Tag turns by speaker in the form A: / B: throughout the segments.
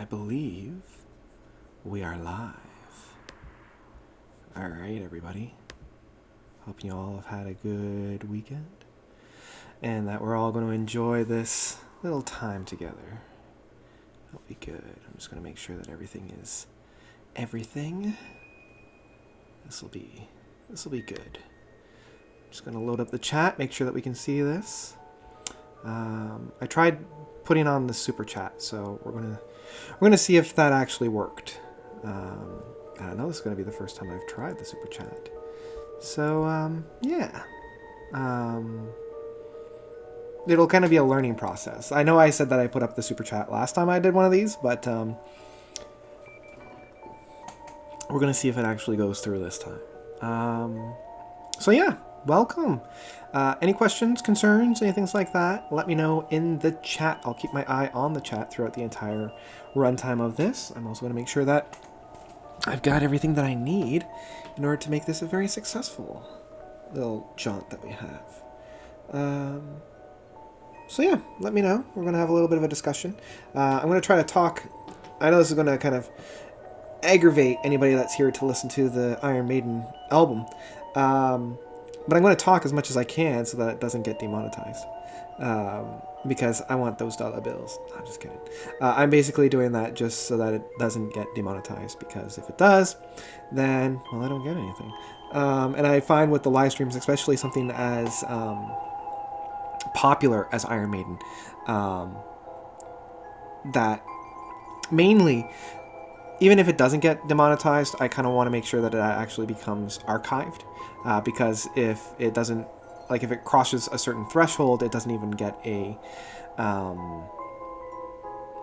A: believe we are live. All right, everybody. Hope you all have had a good weekend and that we're all going to enjoy this little time together. That'll be good. I'm just going to make sure that everything is everything. This will be good. I'm just going to load up the chat, make sure that we can see this. I tried putting on the super chat, so we're gonna see if that actually worked. I don't know. This is gonna be the first time I've tried the super chat, so yeah. It'll kind of be a learning process. I know I said that I put up the super chat last time I did one of these, but we're gonna see if it actually goes through this time. So yeah, welcome. Any questions, concerns, anything like that, let me know in the chat. I'll keep my eye on the chat throughout the entire runtime of this. I'm also going to make sure that I've got everything that I need in order to make this a very successful little jaunt that we have. So yeah, let me know. We're going to have a little bit of a discussion. I'm going to try to talk. I know this is going to kind of aggravate anybody that's here to listen to the Iron Maiden album. But I'm going to talk as much as I can so that it doesn't get demonetized. Because I want those dollar bills. I'm just kidding. I'm basically doing that just so that it doesn't get demonetized. Because if it does, then, well, I don't get anything. And I find with the live streams, especially something as popular as Iron Maiden, that mainly, even if it doesn't get demonetized, I kind of want to make sure that it actually becomes archived. Because if it doesn't, like if it crosses a certain threshold, it doesn't even get a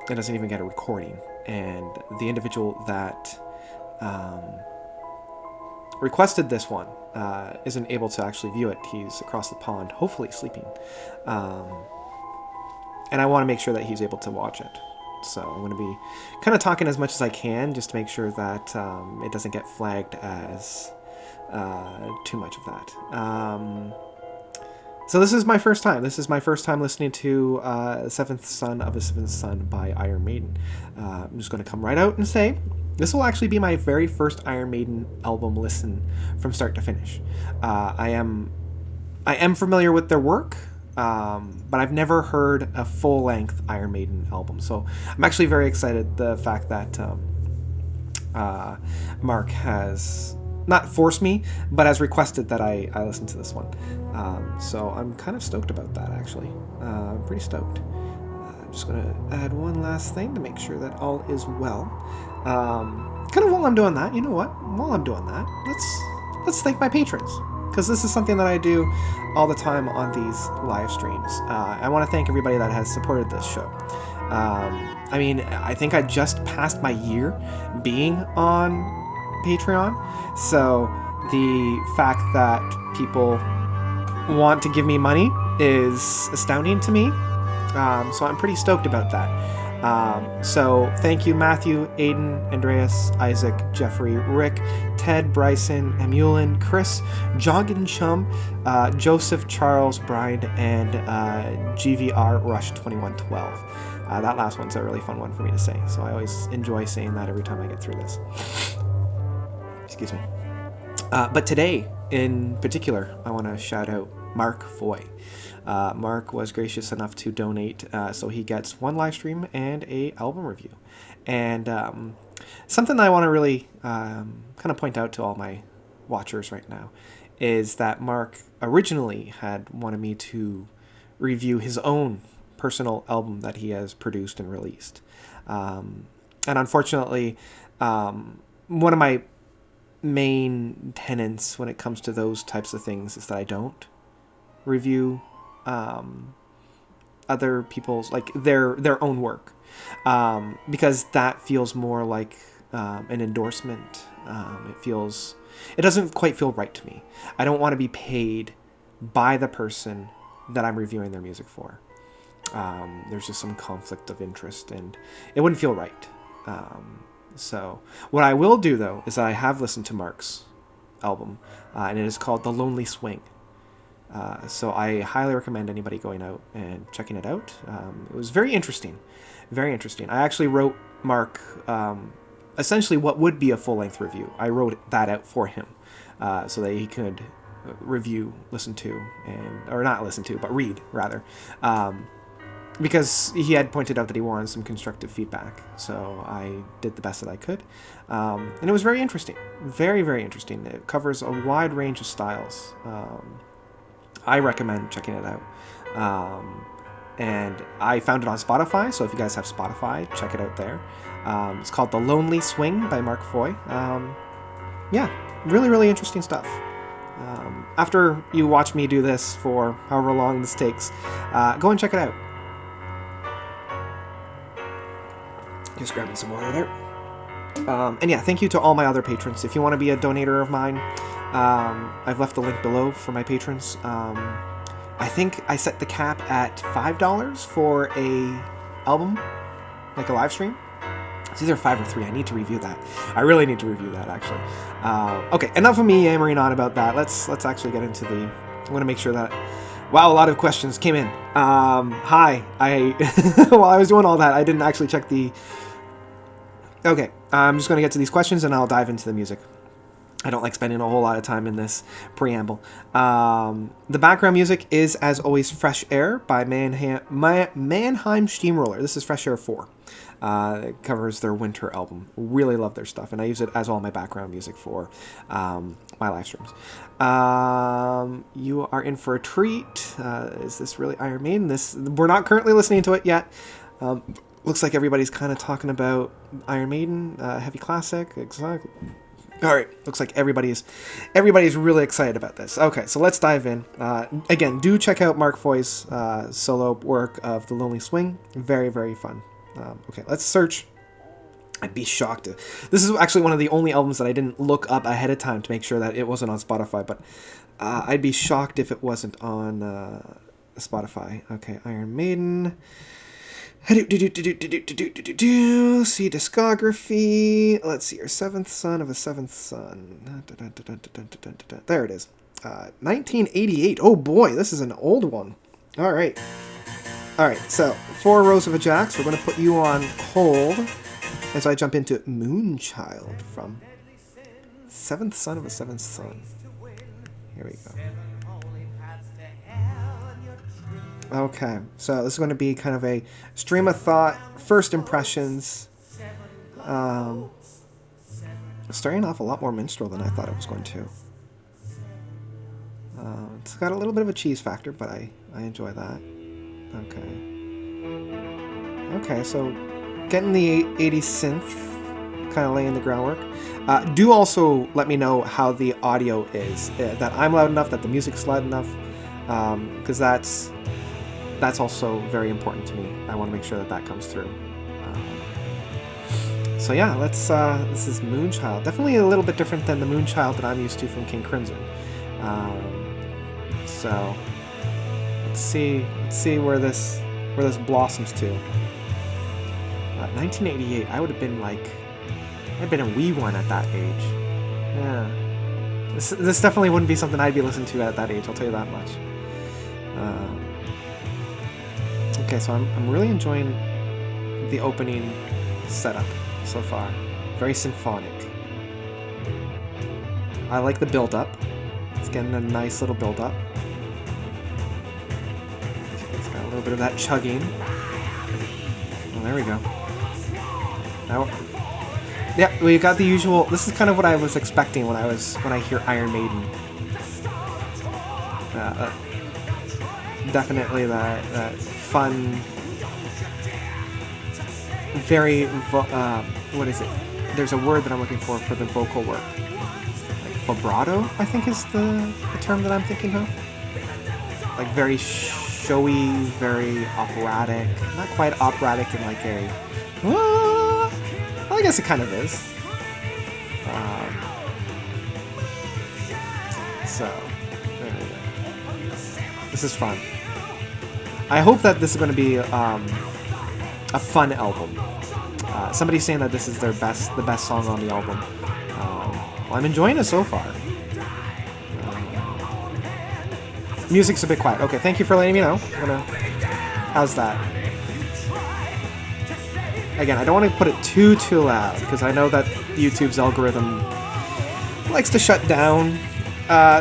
A: recording. And the individual that requested this one isn't able to actually view it. He's across the pond, hopefully sleeping. And I want to make sure that he's able to watch it. So I'm going to be kind of talking as much as I can just to make sure that it doesn't get flagged as too much of that. So this is my first time. This is my first time listening to Seventh Son of a Seventh Son by Iron Maiden. I'm just going to come right out and say this will actually be my very first Iron Maiden album listen from start to finish. I am familiar with their work. But I've never heard a full-length Iron Maiden album, so I'm actually very excited. The fact that Mark has not forced me, but has requested that I listen to this one. So I'm kind of stoked about that, actually. I'm pretty stoked. I'm just going to add one last thing to make sure that all is well. Kind of while I'm doing that, you know what? While I'm doing that, let's thank my patrons. Because this is something that I do all the time on these live streams. I want to thank everybody that has supported this show. I mean, I think I just passed my year being on Patreon. So the fact that people want to give me money is astounding to me. So I'm pretty stoked about that. So thank you, Matthew, Aiden, Andreas, Isaac, Jeffrey, Rick, Ted, Bryson, Emulin, Chris, Joggin Chum, Joseph, Charles, Brian, and GVR Rush 2112. That last one's a really fun one for me to say, so I always enjoy saying that every time I get through this. Excuse me. But today, in particular, I want to shout out Mark Foy. Mark was gracious enough to donate, so he gets one live stream and a album review. And something that I want to really kind of point out to all my watchers right now is that Mark originally had wanted me to review his own personal album that he has produced and released. And unfortunately, one of my main tenets when it comes to those types of things is that I don't review other people's, like their own work, because that feels more like an endorsement. It doesn't quite feel right to me. I don't want to be paid by the person that I'm reviewing their music for. There's just some conflict of interest, and it wouldn't feel right. So what I will do, though, is I have listened to Mark's album, and it is called The Lonely Swing. So I highly recommend anybody going out and checking it out. It was very interesting. Very interesting. I actually wrote Mark essentially what would be a full-length review. I wrote that out for him so that he could review, read, rather. Because he had pointed out that he wanted some constructive feedback. So I did the best that I could. And it was very interesting. Very, very interesting. It covers a wide range of styles. I recommend checking it out. And I found it on Spotify, so if you guys have Spotify, check it out there. It's called The Lonely Swing by Mark Foy. Yeah, really, really interesting stuff. After you watch me do this for however long this takes, go and check it out. Just grabbing some water there. And yeah, thank you to all my other patrons. If you want to be a donator of mine, I've left the link below for my patrons. I think I set the cap at $5 for a album, like a live stream. It's either 5 or 3. I need to review that. I really need to review that, actually. Okay, enough of me yammering on about that. Let's actually get into the... I want to make sure that... Wow, a lot of questions came in. Hi. While I was doing all that, I didn't actually check the... Okay, I'm just going to get to these questions and I'll dive into the music. I don't like spending a whole lot of time in this preamble. The background music is, as always, Fresh Air by Mannheim Steamroller. This is Fresh Air 4. It covers their winter album. Really love their stuff, and I use it as all my background music for my live streams. You are in for a treat. Is this really Iron Maiden? We're not currently listening to it yet. Looks like everybody's kind of talking about Iron Maiden, heavy classic. Exactly. All right, looks like everybody's really excited about this. Okay, so let's dive in. Again, do check out Mark Foy's solo work of The Lonely Swing. Very, very fun. Okay, let's search. I'd be shocked. This is actually one of the only albums that I didn't look up ahead of time to make sure that it wasn't on Spotify, but I'd be shocked if it wasn't on Spotify. Okay, Iron Maiden. See discography. Let's see here. Seventh Son of a Seventh Son. There it is. 1988. Oh boy, this is an old one. All right. So 4 Rows of a Jacks. We're going to put you on hold as I jump into Moonchild from Seventh Son of a Seventh Son. Here we go. Okay, so this is going to be kind of a stream of thought, first impressions. Starting off a lot more minstrel than I thought it was going to. It's got a little bit of a cheese factor, but I enjoy that. Okay, so getting the 80s synth, kind of laying the groundwork. Do also let me know how the audio is, that I'm loud enough, that the music's loud enough, because that's also very important to me. I want to make sure that comes through. So yeah, this is Moonchild. Definitely a little bit different than the Moonchild that I'm used to from King Crimson. So let's see where this blossoms to. 1988. I would have been I'd been a wee one at that age. Yeah. This definitely wouldn't be something I'd be listening to at that age. I'll tell you that much. Okay, so I'm really enjoying the opening setup so far. Very symphonic. I like the build-up. It's getting a nice little build-up. It's got a little bit of that chugging. Oh, there we go. Now, yeah, we got the usual. This is kind of what I was expecting when I hear Iron Maiden. Definitely that fun, very what is it? There's a word that I'm looking for the vocal work. Like vibrato, I think is the term that I'm thinking of. Like very showy, very operatic. Not quite operatic in like a. Well, I guess it kind of is. So there we go. This is fun. I hope that this is going to be a fun album. Somebody's saying that this is the best song on the album. Well, I'm enjoying it so far. Music's a bit quiet. Okay, thank you for letting me know. How's that? Again, I don't want to put it too loud, because I know that YouTube's algorithm likes to shut down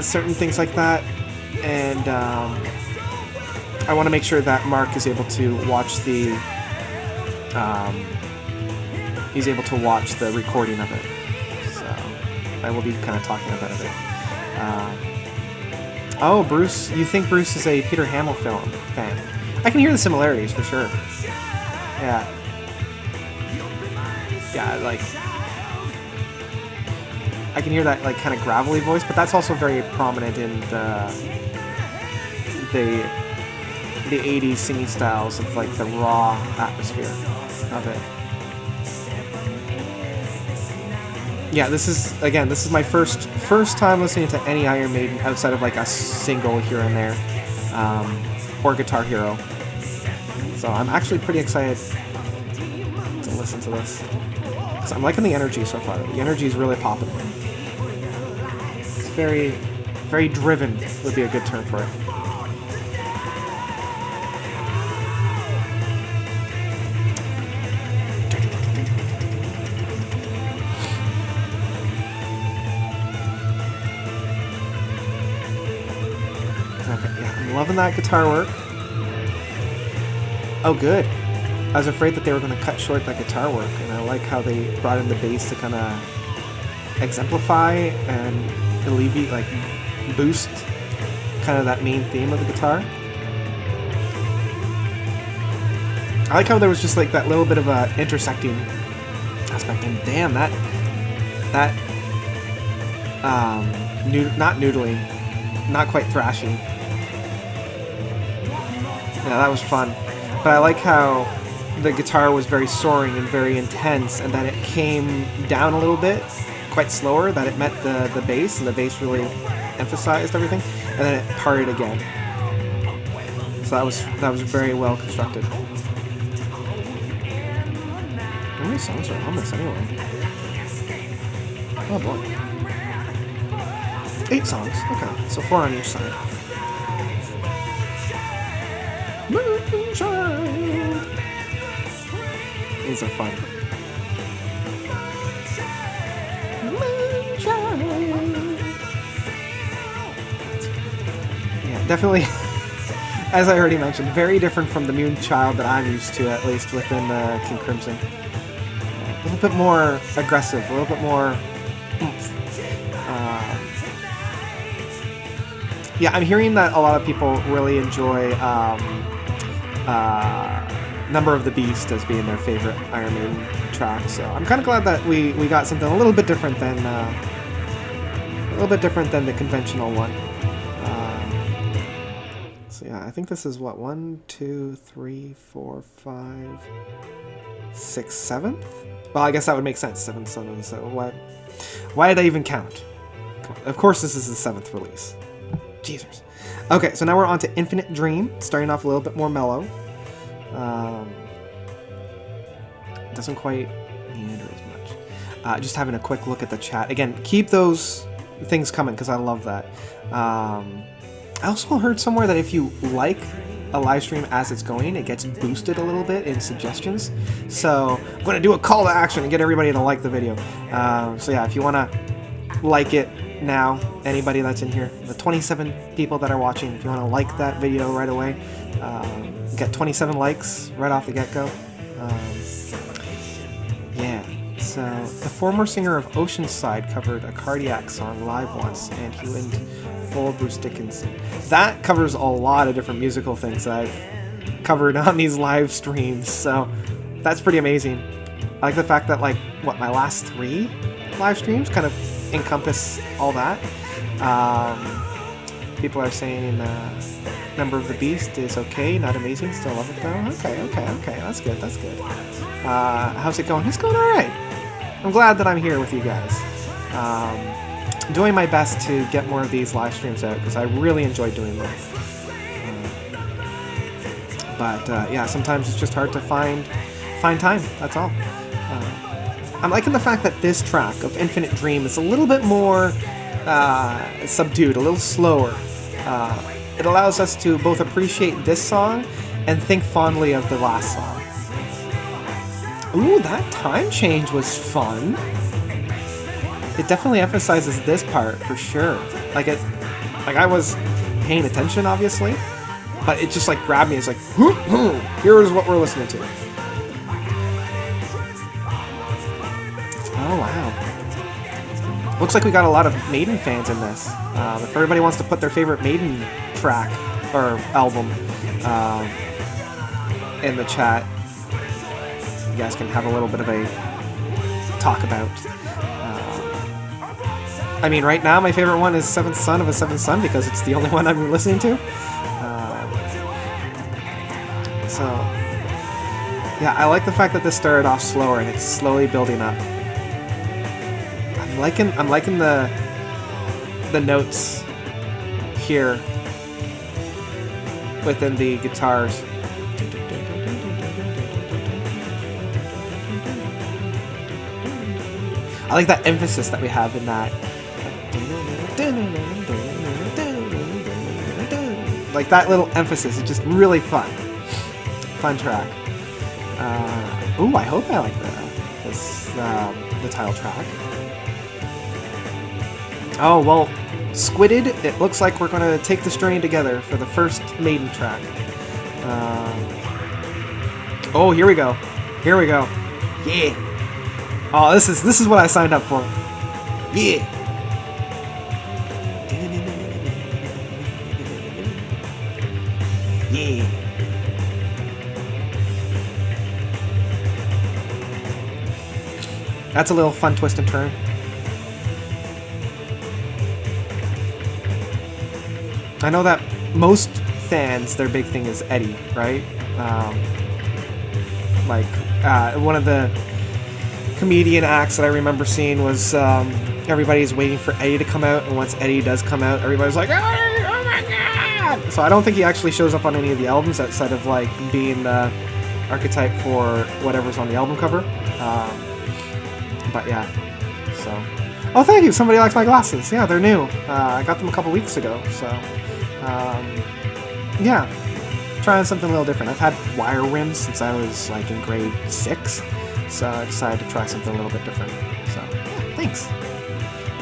A: certain things like that, and I want to make sure that Mark is able to watch the he's able to watch the recording of it. So I will be kind of talking about it. Oh, Bruce, you think Bruce is a Peter Hamill fan? I can hear the similarities for sure. Yeah. Yeah, like, I can hear that, like, kind of gravelly voice, but that's also very prominent in the 80s singing styles of, like, the raw atmosphere of it. Yeah, this is my first time listening to any Iron Maiden outside of, like, a single here and there, or Guitar Hero. So I'm actually pretty excited to listen to this. I'm liking the energy so far. The energy is really popping. It's very, very driven would be a good term for it. Okay, yeah, I'm loving that guitar work. Oh, good. I was afraid that they were going to cut short that guitar work, and I like how they brought in the bass to kind of exemplify and alleviate, like, boost kind of that main theme of the guitar. I like how there was just, like, that little bit of a intersecting aspect, and damn, not noodling, not quite thrashy. Yeah, that was fun. But I like how the guitar was very soaring and very intense, and then it came down a little bit, quite slower, that it met the bass, and the bass really emphasized everything, and then it parted again. So that was very well constructed. How many songs are on this anyway? Oh boy. 8 songs, okay, so 4 on each side. Moonchild! These are fun. Yeah, definitely, as I already mentioned, very different from the Moonchild that I'm used to, at least within King Crimson. A little bit more aggressive, a little bit more oomph. Yeah, I'm hearing that a lot of people really enjoy Number of the Beast as being their favorite Iron Maiden track, so I'm kind of glad that we got something a little bit different than the conventional one. So yeah, I think this is what, 1, 2, 3, 4, 5, 6, 7th? Well, I guess that would make sense. 7, so why did I even count? Of course, this is the 7th release. Jesus. Okay, so now we're on to Infinite Dream, starting off a little bit more mellow. Doesn't quite meander as much. Just having a quick look at the chat. Again, keep those things coming, because I love that. I also heard somewhere that if you like a live stream as it's going, it gets boosted a little bit in suggestions. So I'm going to do a call to action and get everybody to like the video. So yeah, if you want to like it now, anybody that's in here, the 27 people that are watching, if you want to like that video right away, get 27 likes right off the get-go. Yeah, so the former singer of Oceanside covered a Cardiac song live once, and he went full Bruce Dickinson. That covers a lot of different musical things that I've covered on these live streams, so that's pretty amazing. I like the fact that, like, what, my last 3 live streams kind of encompass all that. People are saying Number of the Beast is okay, not amazing, still love it though. Okay, that's good. How's it going? It's going alright. I'm glad that I'm here with you guys. Doing my best to get more of these live streams out, because I really enjoy doing them. But yeah, sometimes it's just hard to find time, that's all. I'm liking the fact that this track of Infinite Dream is a little bit more subdued, a little slower. it allows us to both appreciate this song and think fondly of the last song. Ooh, that time change was fun. It definitely emphasizes this part for sure. Like I was paying attention, obviously, but it just like grabbed me. It's like, here's what we're listening to. Oh wow! Looks like we got a lot of Maiden fans in this. If everybody wants to put their favorite Maiden track or album in the chat, you guys can have a little bit of a talk about. I mean, right now my favorite one is Seventh Son of a Seventh Son because it's the only one I'm listening to. So, yeah, I like the fact that this started off slower and it's slowly building up. I'm liking the notes here within the guitars. I like that emphasis that we have in that. Like that little emphasis is just really fun. Fun track. Ooh, I hope I like the title track. Oh, well, Squidded, it looks like we're going to take this journey together for the first Maiden track. Oh, here we go. Here we go. Yeah. Oh, this is what I signed up for. Yeah. Yeah. That's a little fun twist and turn. I know that most fans, their big thing is Eddie, right? One of the comedian acts that I remember seeing was everybody's waiting for Eddie to come out, and once Eddie does come out, everybody's like, oh my god! So I don't think he actually shows up on any of the albums outside of like being the archetype for whatever's on the album cover. But yeah, so. Oh, thank you! Somebody likes my glasses. Yeah, they're new. I got them a couple weeks ago, so. Yeah, trying something a little different. I've had wire rims since I was like in grade 6, so I decided to try something a little bit different. So, yeah, thanks.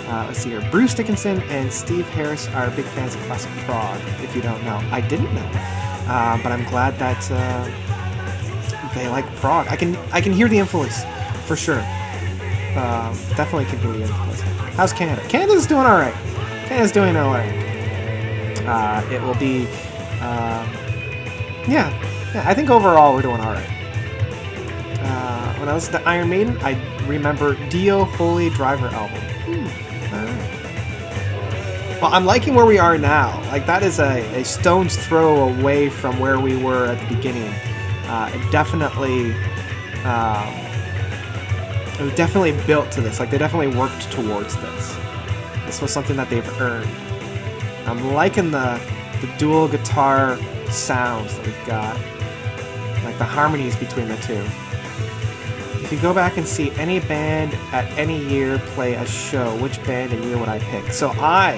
A: Let's see here. Bruce Dickinson and Steve Harris are big fans of classic prog, if you don't know. I didn't know, but I'm glad that they like prog. I can hear the influence, for sure. Definitely can hear the influence. How's Canada? Canada's doing alright. Canada's doing alright. It will be, yeah, I think overall we're doing alright. When I listened to Iron Maiden, I remember Dio Holy Driver album. Alright. Well, I'm liking where we are now. Like, that is a stone's throw away from where we were at the beginning. It was definitely built to this. Like, they definitely worked towards this. This was something that they've earned. I'm liking the dual guitar sounds that we've got. Like the harmonies between the two. If you go back and see any band at any year play a show, which band and year would I pick? So I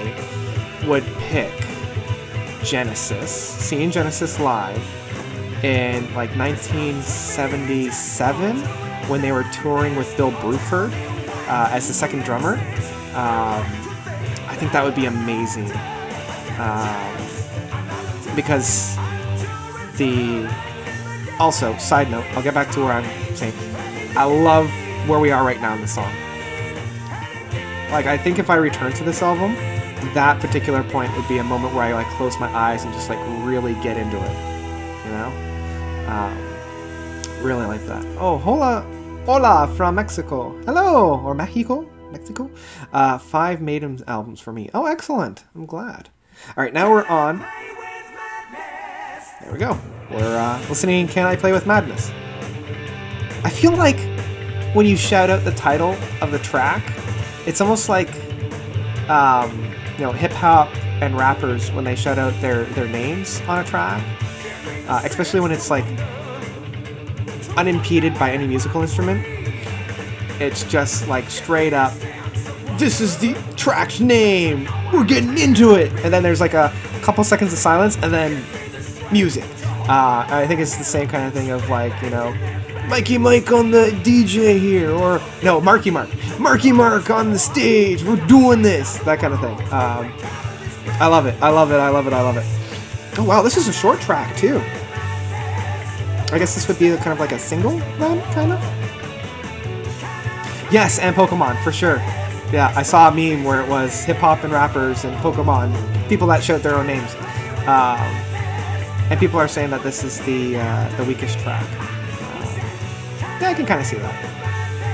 A: would pick Genesis, seeing Genesis live in like 1977 when they were touring with Bill Bruford as the second drummer. I think that would be amazing. Because also, side note, I'll get back to where I'm saying, I love where we are right now in the song. Like, I think if I return to this album, that particular point would be a moment where I like close my eyes and just like really get into it, you know? Really like that. Oh, hola from Mexico. Hello, or Mexico. 5 Maiden albums for me. Oh, excellent. I'm glad. All right, now we're on. There we go. We're listening Can I Play With Madness? I feel like when you shout out the title of the track, it's almost like, hip-hop and rappers when they shout out their names on a track, especially when it's like unimpeded by any musical instrument. It's just like straight up, this is the track's name, we're getting into it. And then there's like a couple seconds of silence, and then music. I think it's the same kind of thing of like, you know, Mikey Mike on the DJ here, or no, Marky Mark on the stage, we're doing this, that kind of thing. I love it. Oh wow, this is a short track too. I guess this would be kind of like a single then, kind of? Yes, and Pokemon, for sure. Yeah, I saw a meme where it was hip-hop and rappers and Pokemon, people that shout their own names. And people are saying that this is the weakest track. Yeah, I can kind of see that.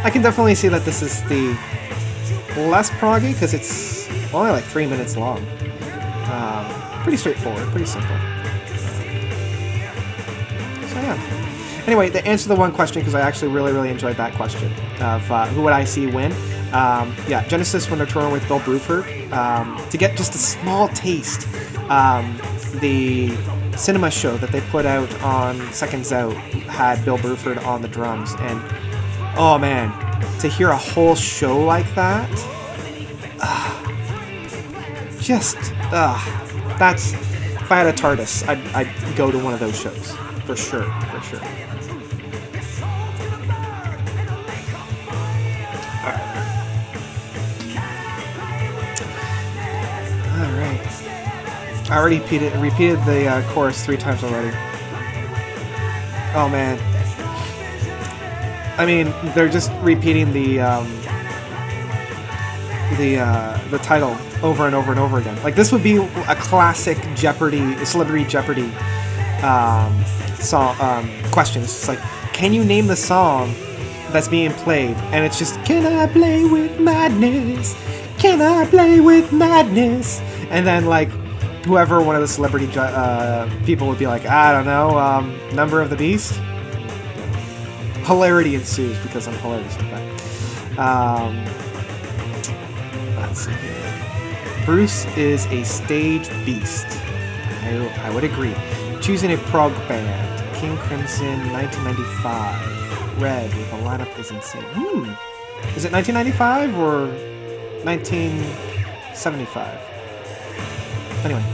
A: I can definitely see that this is the less proggy, because it's only like 3 minutes long. Pretty straightforward, pretty simple. So yeah. Anyway, to answer the one question, because I actually really enjoyed that question of who would I see win. Yeah, Genesis, when they're touring with Bill Bruford, to get just a small taste, the cinema show that they put out on Seconds Out had Bill Bruford on the drums, and oh man, to hear a whole show like that, that's, if I had a TARDIS, I'd go to one of those shows, for sure. I already repeated the chorus 3 times already. Oh man. I mean, they're just repeating the title over and over and over again. Like, this would be a classic Jeopardy, Celebrity Jeopardy song question. It's like, can you name the song that's being played? And it's just, can I play with madness? Can I play with madness? And then like, whoever one of the celebrity people would be like, I don't know, Number of the Beast? Hilarity ensues because I'm hilarious like that. Let's see here. Bruce is a stage beast. I would agree. Choosing a prog band. King Crimson, 1995. Red with a lineup is insane. Is it 1995 or 1975? Anyway,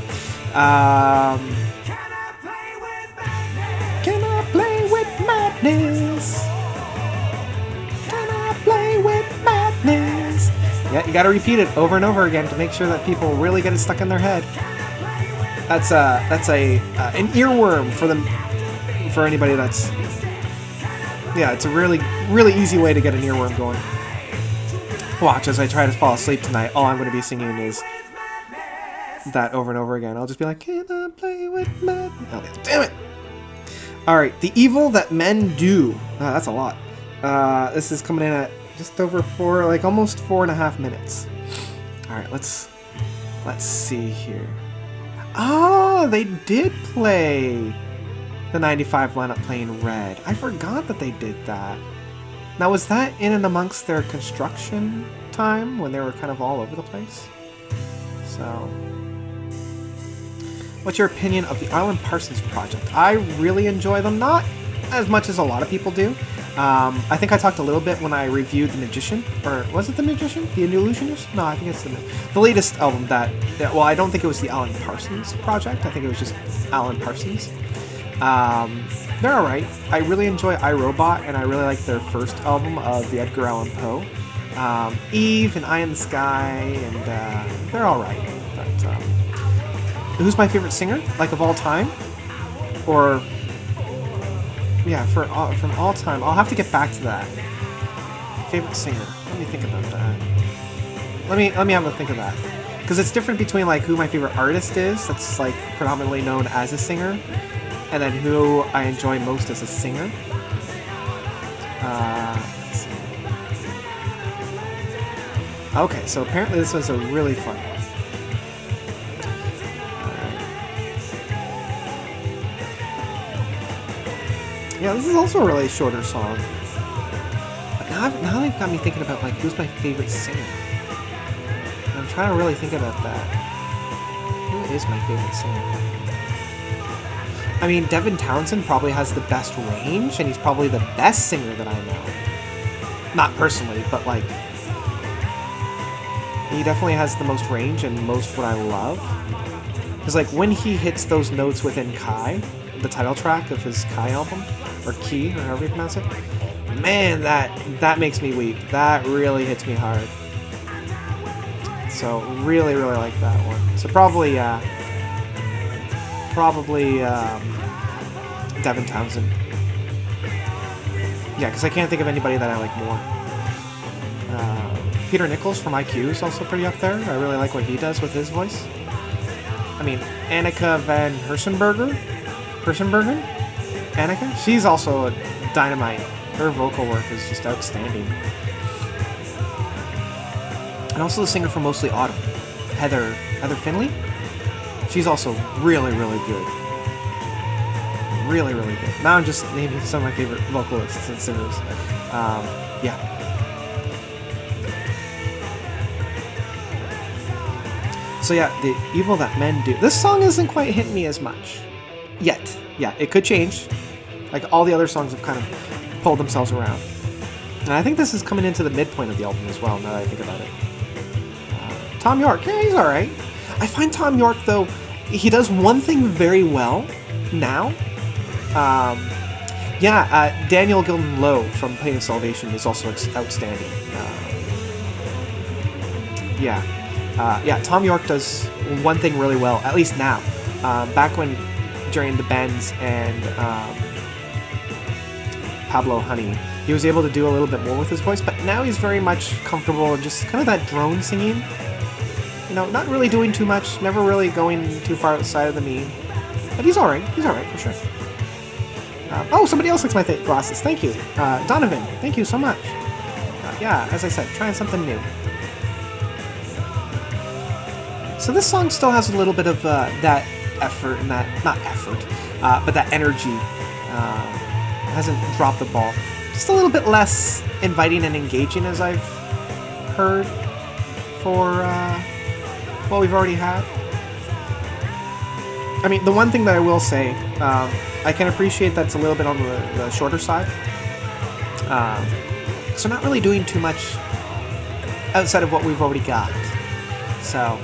A: can I play with madness? Can I play with madness? Yeah, you gotta repeat it over and over again to make sure that people really get it stuck in their head. That's an earworm for them, for anybody that's, yeah, it's a really easy way to get an earworm going. Watch as I try to fall asleep tonight. All I'm going to be singing is that over and over again. I'll just be like, can I play with madness? Oh, damn it! Alright, The Evil That Men Do. That's a lot. This is coming in at just over almost 4.5 minutes. Alright, let's see here. Oh, they did play the 95 lineup playing Red. I forgot that they did that. Now, was that in and amongst their construction time when they were kind of all over the place? So, what's your opinion of the Alan Parsons Project? I really enjoy them, not as much as a lot of people do. I think I talked a little bit when I reviewed The Magician, or was it The Magician? The Illusionist? No, I think it's the latest album that, well, I don't think it was the Alan Parsons Project. I think it was just Alan Parsons. They're alright. I really enjoy iRobot, and I really like their first album of the Edgar Allan Poe. Eve and Eye in the Sky, and they're alright. But who's my favorite singer? Like, of all time? Or, yeah, from all time. I'll have to get back to that. Favorite singer. Let me think about that. Let me have a think of that. Because it's different between, like, who my favorite artist is, that's, like, predominantly known as a singer, and then who I enjoy most as a singer. Let's see. Okay, so apparently this was a really fun one. Alright. Yeah, this is also a really shorter song. But now they've got me thinking about, like, who's my favorite singer. And I'm trying to really think about that. Who is my favorite singer? I mean, Devin Townsend probably has the best range, and he's probably the best singer that I know. Not personally, but, like, he definitely has the most range and most what I love. Because like when he hits those notes within Kai, the title track of his Kai album, or Key, or however you pronounce it, man, that makes me weep. That really hits me hard. So really, really like that one. So probably Devin Townsend. Yeah, because I can't think of anybody that I like more. Peter Nichols from IQ is also pretty up there. I really like what he does with his voice. I mean, Annika van Hersenbergen? Annika? She's also a dynamite. Her vocal work is just outstanding. And also the singer from Mostly Autumn, Heather Finley. She's also really, really good. Really, really good. Now I'm just naming some of my favorite vocalists and singers. Yeah. So yeah, The Evil That Men Do. This song isn't quite hitting me as much. Yet. Yeah, it could change. Like all the other songs have kind of pulled themselves around. And I think this is coming into the midpoint of the album as well, now that I think about it. Tom York, yeah, he's alright. I find Tom York, though, he does one thing very well now. Daniel Gilden Lowe from Pain and Salvation is also outstanding. Tom York does one thing really well, at least now. Back when, during the Bends and Pablo Honey, he was able to do a little bit more with his voice, but now he's very much comfortable in just kind of that drone singing. You know, not really doing too much, never really going too far outside of the mean. But he's alright for sure. Somebody else likes my glasses, thank you. Donovan, thank you so much. As I said, trying something new. So this song still has a little bit of that effort, and that, not effort, but that energy. Hasn't dropped the ball. Just a little bit less inviting and engaging as I've heard for what we've already had. I mean, the one thing that I will say, I can appreciate that's a little bit on the shorter side. So not really doing too much outside of what we've already got. So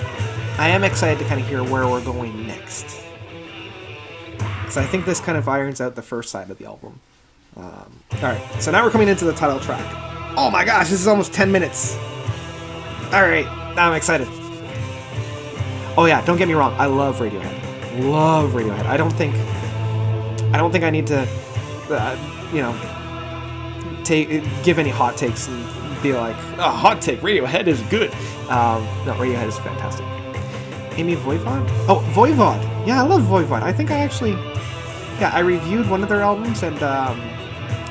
A: I am excited to kind of hear where we're going next. So I think this kind of irons out the first side of the album. Alright, so now we're coming into the title track. Oh my gosh, this is almost 10 minutes. Alright, now I'm excited. Oh yeah, don't get me wrong, I love Radiohead. I don't think I need to, give any hot takes and be like, oh, hot take, Radiohead is good. No, Radiohead is fantastic. Amy Voivod? Oh, Voivod. Yeah, I love Voivod. I think I actually, I reviewed one of their albums and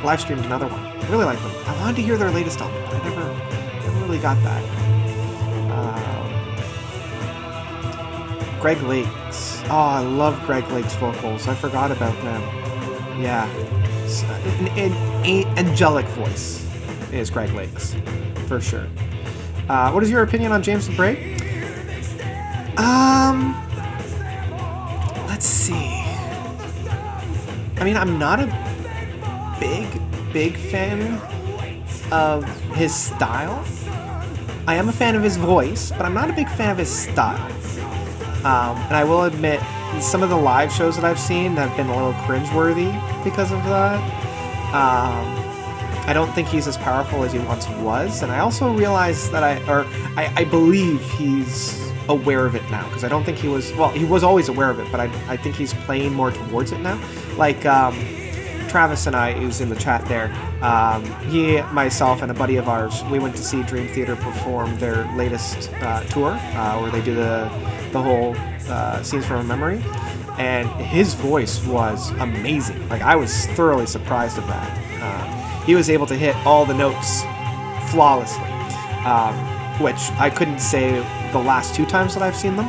A: live streamed another one. I really like them. I wanted to hear their latest album, but I never really got that. Greg Lakes. Oh, I love Greg Lakes' vocals. I forgot about them. Yeah. An angelic voice is Greg Lakes, for sure. What is your opinion on James and Bray? Let's see. I mean, I'm not a big fan of his style. I am a fan of his voice, but I'm not a big fan of his style. And I will admit, some of the live shows that I've seen have been a little cringeworthy because of that. I don't think he's as powerful as he once was, and I also realize that I believe he's aware of it now, because I don't think he was always aware of it, but I think he's playing more towards it now. Like, Travis and I, who's in the chat there, he, myself, and a buddy of ours, we went to see Dream Theater perform their latest tour, where they do the whole Scenes from a Memory, and his voice was amazing. Like, I was thoroughly surprised of that. He was able to hit all the notes flawlessly, which I couldn't say the last two times that I've seen them.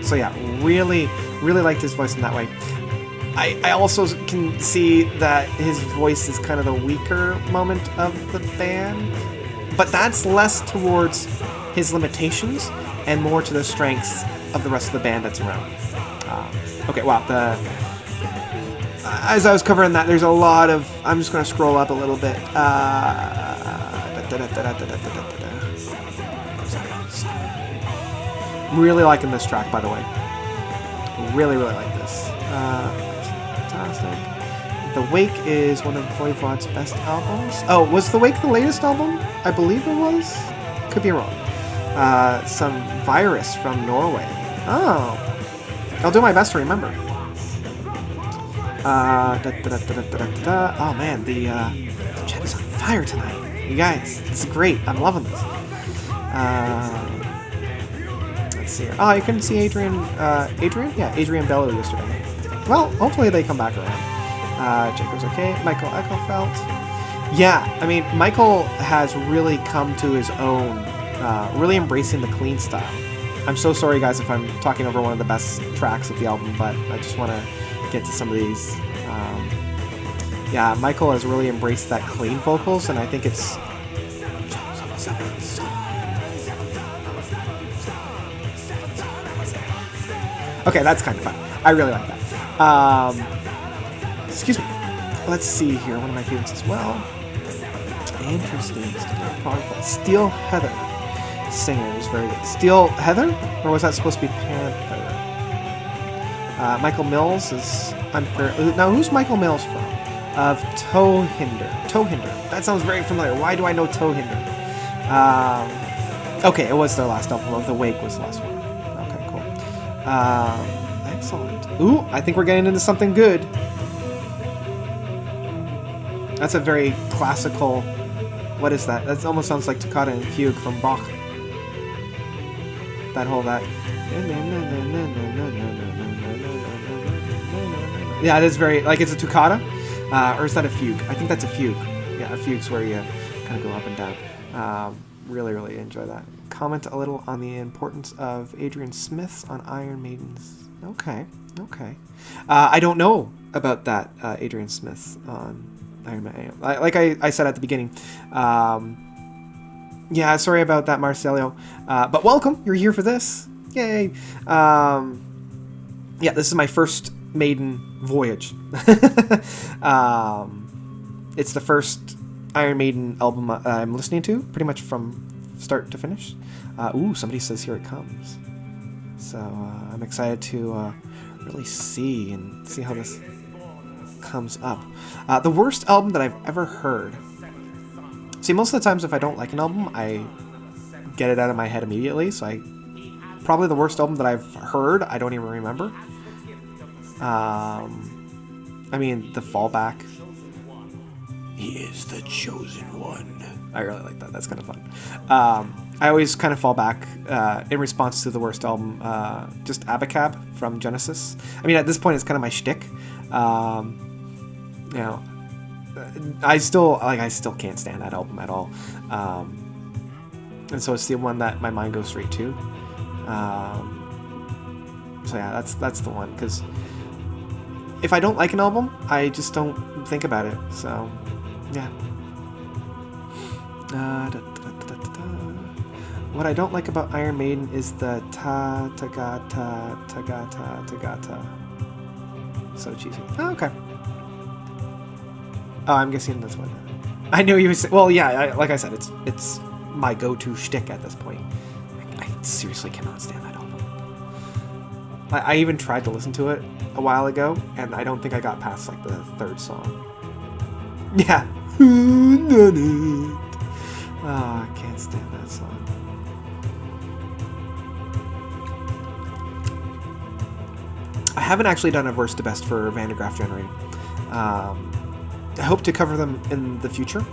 A: So yeah, really liked his voice in that way. I also can see that his voice is kind of the weaker moment of the band, but that's less towards his limitations and more to the strengths of the rest of the band that's around. Okay, wow. As I was covering that, there's a lot of... I'm just going to scroll up a little bit. Really liking this track, by the way. Really, really like this. Fantastic. The Wake is one of Voivod's best albums. Oh, was The Wake the latest album? I believe it was. Could be wrong. Some Virus from Norway. Oh. I'll do my best to remember. Oh man, the chat is on fire tonight. You guys, this is great. I'm loving this. Let's see here. Oh, you couldn't see Adrian? Yeah, Adrian Bello yesterday. Well, hopefully they come back around. Jacob's okay. Michael Eichelfeld. Yeah, I mean, Michael has really come to his own, really embracing the clean style. I'm so sorry, guys, if I'm talking over one of the best tracks of the album, but I just want to get to some of these. Yeah, Michael has really embraced that clean vocals, and I think it's... Okay, that's kind of fun. I really like that. Excuse me. Let's see here. One of my favorites as well. Interesting. Steel Heather. Singer is very good. Steel Heather? Or was that supposed to be Panther? Michael Mills is unfair. Now, who's Michael Mills from? Of Toehinder. Toehinder. That sounds very familiar. Why do I know Toehinder? Okay, it was their last album. The Wake was the last one. Okay, cool. Excellent. Ooh, I think we're getting into something good. That's a very classical... What is that? That almost sounds like Toccata and Fugue from Bach. That whole that... Yeah, it is very... Like, it's a toccata? Or is that a fugue? I think that's a fugue. Yeah, a fugue's where you kind of go up and down. Really, really enjoy that. Comment a little on the importance of Adrian Smith's on Iron Maiden's... Okay, okay. I don't know about that, Adrian Smith on Iron Maiden. Like I said at the beginning. Yeah, sorry about that, Marcelio. But welcome. You're here for this. Yay. Yeah, this is my first Maiden voyage. It's the first Iron Maiden album I'm listening to, pretty much from start to finish. Ooh, somebody says Here It Comes. So I'm excited to really see how this comes up. The worst album that I've ever heard. See, most of the times if I don't like an album, I get it out of my head immediately. So probably the worst album that I've heard, I don't even remember. I mean, The Fallback. He is the chosen one. I really like that. That's kind of fun. I always kind of fall back in response to the worst album, just Abacab from Genesis. I mean, at this point, it's kind of my shtick. You know, I still can't stand that album at all. And so it's the one that my mind goes straight to. So yeah, that's the one, because if I don't like an album, I just don't think about it. So yeah. What I don't like about Iron Maiden is the ta-ta-ga-ta. So cheesy. Oh, okay. Oh, I'm guessing this one. I knew you would say... Well, yeah, like I said, it's my go-to shtick at this point. I seriously cannot stand that album. I even tried to listen to it a while ago, and I don't think I got past, like, the third song. Yeah. Oh, I can't stand that song. I haven't actually done a verse to best for Van de Graaff Generating. I hope to cover them in the future.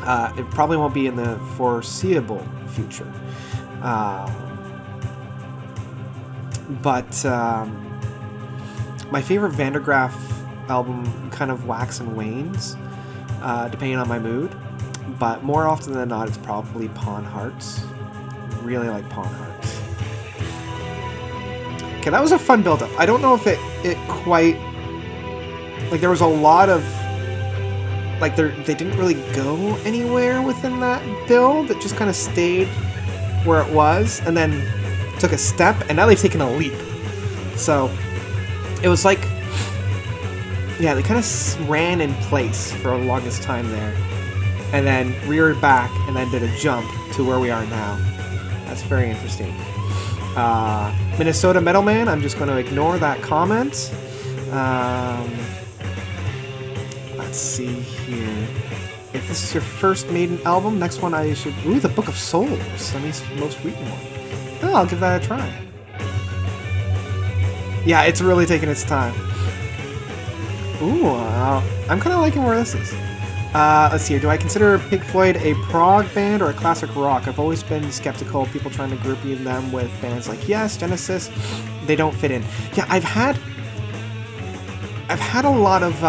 A: It probably won't be in the foreseeable future. But my favorite Van de Graaff album kind of wax and wanes, depending on my mood. But more often than not, it's probably Pawn Hearts. Really like Pawn Hearts. Okay, that was a fun build-up. I don't know if it quite... Like, there was a lot of... Like, they didn't really go anywhere within that build. It just kind of stayed where it was, and then took a step, and now they've taken a leap. So, it was like... Yeah, they kind of ran in place for the longest time there. And then reared back, and then did a jump to where we are now. That's very interesting. Minnesota Metalman, I'm just going to ignore that comment. Let's see here. If this is your first Maiden album, next one I should... Ooh, the Book of Souls. Let me most recent one. Oh, I'll give that a try. Yeah, it's really taking its time. Ooh, I'm kind of liking where this is. Let's see here. Do I consider Pink Floyd a prog band or a classic rock? I've always been skeptical of people trying to group them with bands like Yes, Genesis. They don't fit in. Yeah, I've had a lot of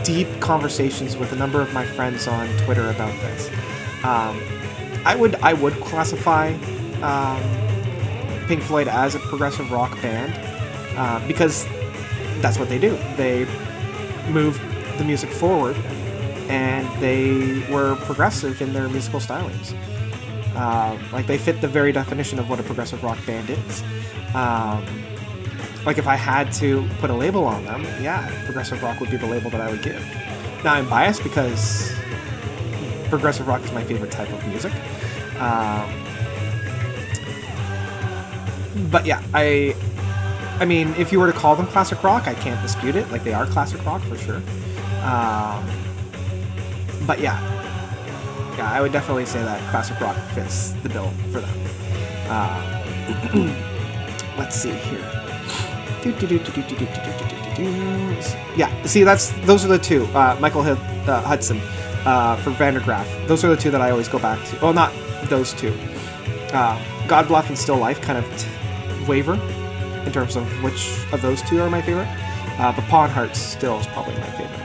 A: deep conversations with a number of my friends on Twitter about this. I would classify Pink Floyd as a progressive rock band because that's what they do. They move the music forward, and they were progressive in their musical stylings. Like, they fit the very definition of what a progressive rock band is. Like, if I had to put a label on them, yeah, progressive rock would be the label that I would give. Now, I'm biased because progressive rock is my favorite type of music. But yeah, I mean, if you were to call them classic rock, I can't dispute it. Like, they are classic rock for sure. But yeah, I would definitely say that classic rock fits the bill for them. Let's see here. Yeah, see, those are the two. Michael Hudson for Vandergraaf. Those are the two that I always go back to. Well, not those two. God Bluff and Still Life kind of waver in terms of which of those two are my favorite. But Pawn Hearts still is probably my favorite.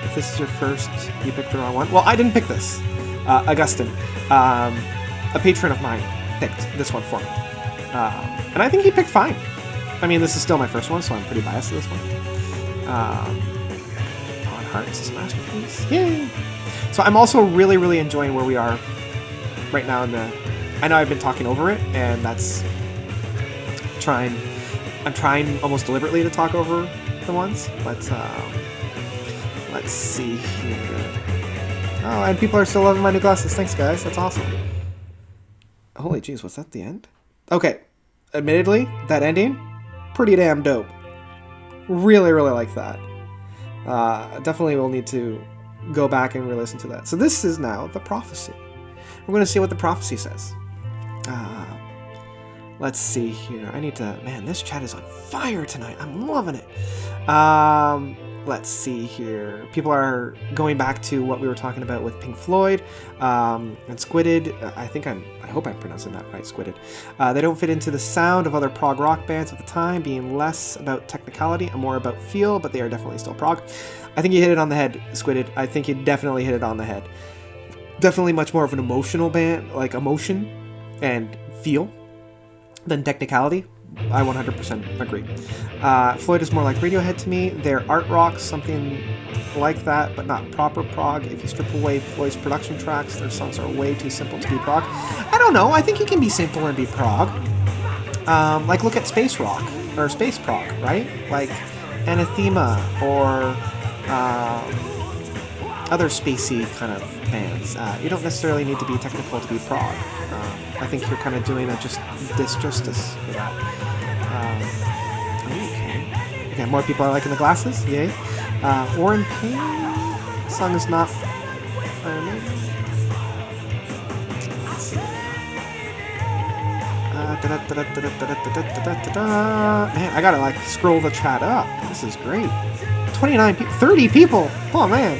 A: If this is your first, you picked the wrong one. Well, I didn't pick this. Augustine, a patron of mine, picked this one for me. And I think he picked fine. I mean, this is still my first one, so I'm pretty biased to this one. Pawn Hearts is a masterpiece. Yay! So I'm also really, really enjoying where we are right now in the... I know I've been talking over it, and that's... I'm trying almost deliberately to talk over the ones, but let's see here. Oh, and people are still loving my new glasses. Thanks, guys. That's awesome. Holy jeez, was that the end? Okay. Admittedly, that ending, pretty damn dope. Really, really like that. Definitely will need to go back and re-listen to that. So this is now the prophecy. We're going to see what the prophecy says. Let's see here. I need to... Man, this chat is on fire tonight. I'm loving it. Let's see here. People are going back to what we were talking about with Pink Floyd and Squidded. I hope I'm pronouncing that right, Squidded. They don't fit into the sound of other prog rock bands at the time, being less about technicality and more about feel, but they are definitely still prog. I think you hit it on the head, Squidded. I think you definitely hit it on the head. Definitely much more of an emotional band, like emotion and feel, than technicality. I 100% agree. Floyd is more like Radiohead to me. They're art rock, something like that, but not proper prog. If you strip away Floyd's production tracks, their songs are way too simple to be prog. I don't know. I think you can be simple and be prog. Like, look at space rock, or space prog, right? Like Anathema, or other spacey kind of bands. You don't necessarily need to be technical to be prog. I think you're kind of doing a disjustice for that. Okay. Again, more people are liking the glasses. Yay. Warren Payne. This song is not... Let's see. Man, I gotta, like, scroll the chat up. This is great. 29 people. 30 people! Oh, man.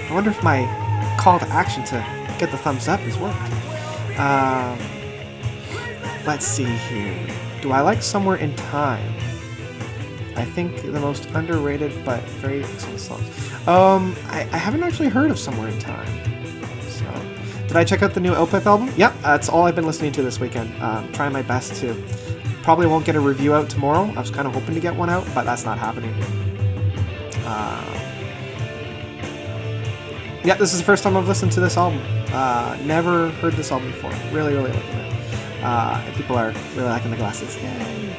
A: I wonder if my call to action to get the thumbs up has worked. Let's see here. Do I like Somewhere in Time? I think the most underrated but very excellent song. I haven't actually heard of Somewhere in Time. So, did I check out the new Opeth album? Yep, that's all I've been listening to this weekend. Trying my best to. Probably won't get a review out tomorrow. I was kind of hoping to get one out, but that's not happening. Yeah, this is the first time I've listened to this album. Never heard this album before. Really, really liking it. People are really liking the glasses. Yay.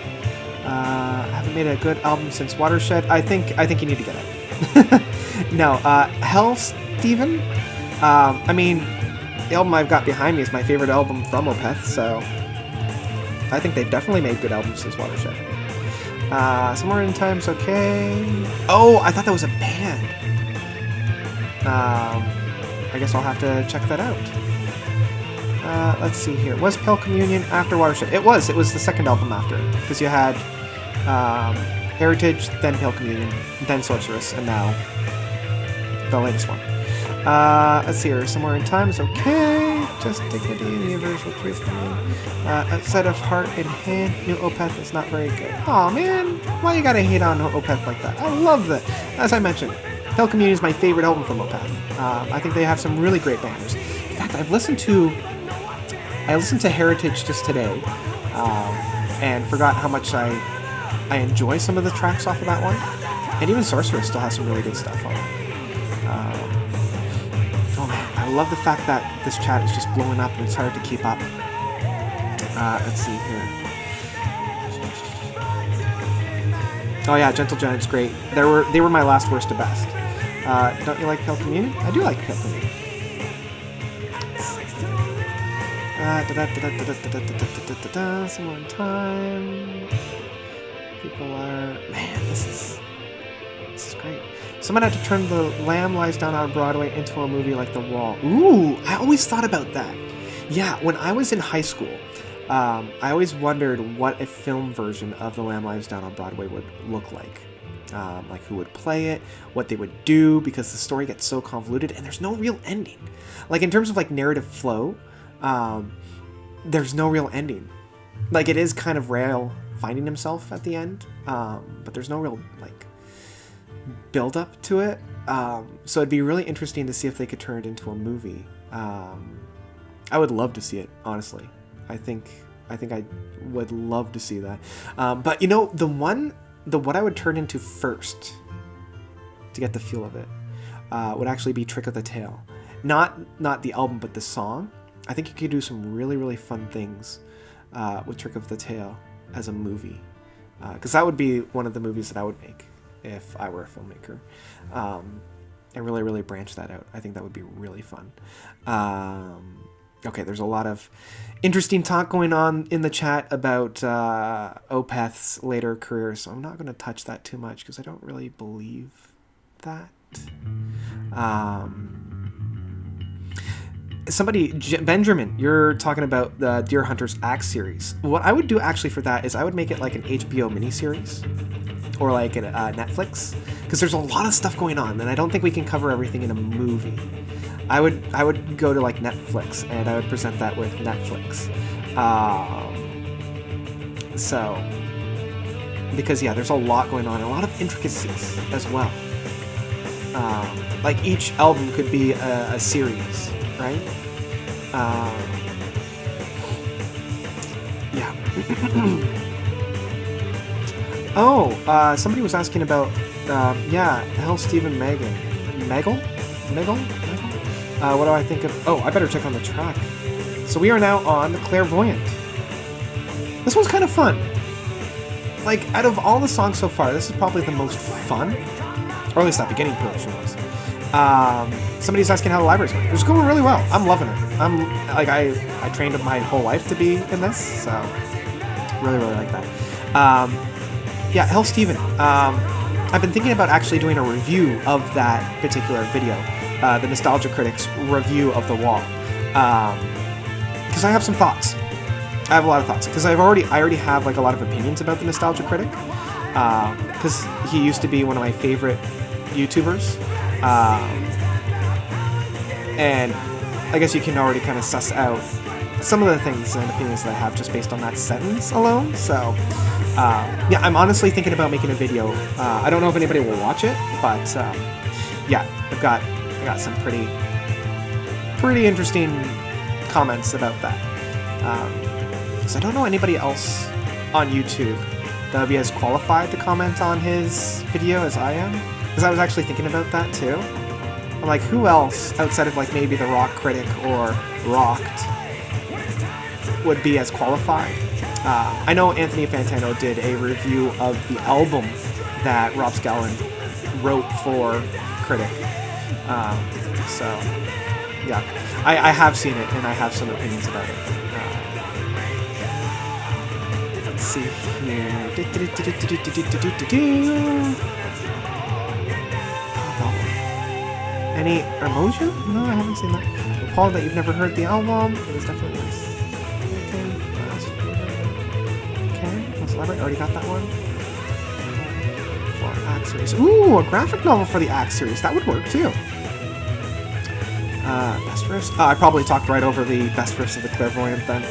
A: I haven't made a good album since Watershed. I think you need to get it. No, Hell Steven. I mean, the album I've got behind me is my favorite album from Opeth, so I think they've definitely made good albums since Watershed. Somewhere in Time's okay. Oh, I thought that was a band. I guess I'll have to check that out. Let's see here. Was Pale Communion after Watershed? It was. It was the second album after. Because you had Heritage, then Pale Communion, then Sorceress, and now the latest one. Let's see here. Somewhere in Time is okay. Just Dignity, the Universal Truth for me. Outside of Heart in Hand, New Opeth is not very good. Aw, man. Why you gotta hate on Opeth like that? I love that. As I mentioned, Pale Communion is my favorite album from Opeth. I think they have some really great bangers. In fact, I listened to Heritage just today, and forgot how much I enjoy some of the tracks off of that one. And even Sorceress still has some really good stuff on it. Oh man, I love the fact that this chat is just blowing up and it's hard to keep up. Let's see here. Oh yeah, Gentle Giant's great. They were my last worst to best. Don't you like Pale Communion? I do like Pale Communion. Some more time. People are... Man, this is great. Someone had to turn The Lamb Lies Down on Broadway into a movie like The Wall. Ooh, I always thought about that. Yeah, when I was in high school, I always wondered what a film version of The Lamb Lies Down on Broadway would look like. Like who would play it, what they would do, because the story gets so convoluted and there's no real ending. Like in terms of like narrative flow, there's no real ending. Like it is kind of Rael finding himself at the end, but there's no real like build up to it. So it'd be really interesting to see if they could turn it into a movie. I would love to see it, honestly. I think I would love to see that. But you know, what I would turn into first to get the feel of it would actually be Trick of the Tail. Not the album, but the song. I think you could do some really, really fun things with Trick of the Tail as a movie. Because that would be one of the movies that I would make if I were a filmmaker. And really, really branch that out. I think that would be really fun. Okay, there's a lot of interesting talk going on in the chat about Opeth's later career, so I'm not going to touch that too much because I don't really believe that. Benjamin, you're talking about the Deer Hunter's Axe series. What I would do actually for that is I would make it like an HBO miniseries or like a Netflix, because there's a lot of stuff going on and I don't think we can cover everything in a movie. I would go to like Netflix and I would present that with Netflix. So, because yeah, there's a lot going on, a lot of intricacies as well. Like each album could be a series, right? Yeah. Oh, somebody was asking about, Hell Stephen Megan. Megal? What do I think of... Oh, I better check on the track. So we are now on Clairvoyant. This one's kind of fun. Like, out of all the songs so far, this is probably the most fun. Or at least that beginning portion was. Somebody's asking how the library's going. It's going really well. I'm loving it. I trained my whole life to be in this, so really, really like that. Hell Steven. I've been thinking about actually doing a review of that particular video. The Nostalgia Critics review of The Wall, because I have some thoughts. I have a lot of thoughts because I already have like a lot of opinions about the Nostalgia Critic, because he used to be one of my favorite YouTubers, and I guess you can already kind of suss out some of the things and opinions that I have just based on that sentence alone. So I'm honestly thinking about making a video. I don't know if anybody will watch it, but I've got some pretty interesting comments about that. Because I don't know anybody else on YouTube that would be as qualified to comment on his video as I am. Because I was actually thinking about that too. I'm like, who else outside of like maybe the Rock Critic or Rocked would be as qualified? I know Anthony Fantano did a review of the album that Rob Scallon wrote for Critic. So, yeah, I have seen it and I have some opinions about it. see here. Any emotion? No, I haven't seen that. Recall that you've never heard the album. It is definitely nice. Okay, let's elaborate. Already got that one. For Axe series. Ooh, a graphic novel for the Axe series. That would work too. Best riffs? I probably talked right over the best riffs of the Clairvoyant then.